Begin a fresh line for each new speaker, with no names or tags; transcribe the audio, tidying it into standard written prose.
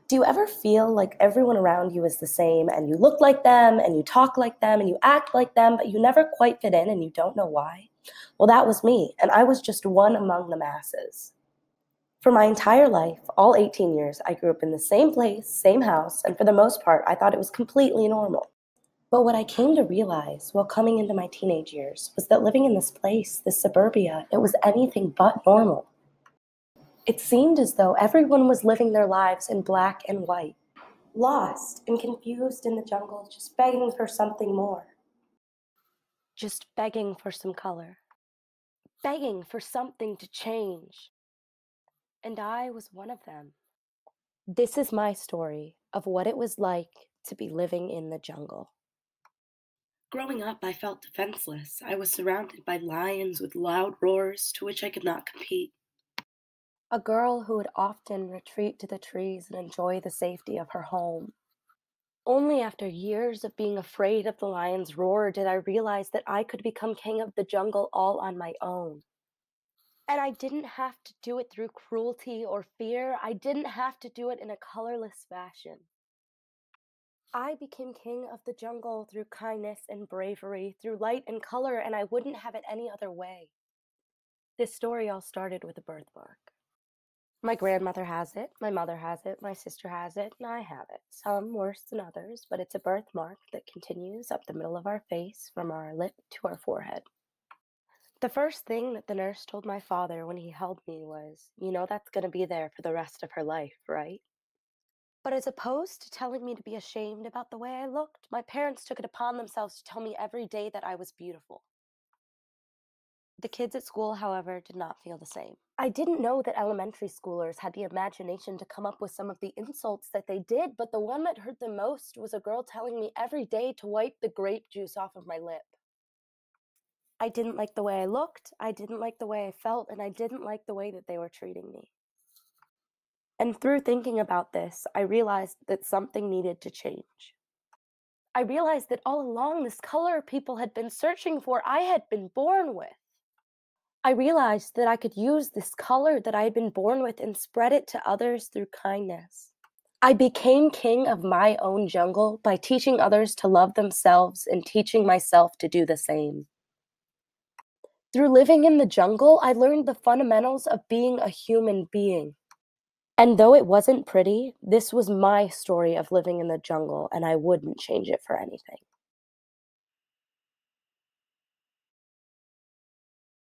Do you ever feel like everyone around you is the same and you look like them and you talk like them and you act like them, but you never quite fit in and you don't know why? Well, that was me, and I was just one among the masses. For my entire life, all 18 years, I grew up in the same place, same house, and for the most part, I thought it was completely normal. But what I came to realize while coming into my teenage years was that living in this place, this suburbia, it was anything but normal. It seemed as though everyone was living their lives in black and white, lost and confused in the jungle, just begging for something more. Just begging for some color, begging for something to change. And I was one of them. This is my story of what it was like to be living in the jungle. Growing up, I felt defenseless. I was surrounded by lions with loud roars to which I could not compete. A girl who would often retreat to the trees and enjoy the safety of her home. Only after years of being afraid of the lion's roar did I realize that I could become king of the jungle all on my own. And I didn't have to do it through cruelty or fear. I didn't have to do it in a colorless fashion. I became king of the jungle through kindness and bravery, through light and color, and I wouldn't have it any other way. This story all started with a birthmark. My grandmother has it, my mother has it, my sister has it, and I have it. Some worse than others, but it's a birthmark that continues up the middle of our face from our lip to our forehead. The first thing that the nurse told my father when he held me was, "You know that's going to be there for the rest of her life, right?" But as opposed to telling me to be ashamed about the way I looked, my parents took it upon themselves to tell me every day that I was beautiful. The kids at school, however, did not feel the same. I didn't know that elementary schoolers had the imagination to come up with some of the insults that they did, but the one that hurt the most was a girl telling me every day to wipe the grape juice off of my lip. I didn't like the way I looked, I didn't like the way I felt, and I didn't like the way that they were treating me. And through thinking about this, I realized that something needed to change. I realized that all along, this color people had been searching for, I had been born with. I realized that I could use this color that I had been born with and spread it to others through kindness. I became king of my own jungle by teaching others to love themselves and teaching myself to do the same. Through living in the jungle, I learned the fundamentals of being a human being. And though it wasn't pretty, this was my story of living in the jungle, and I wouldn't change it for anything.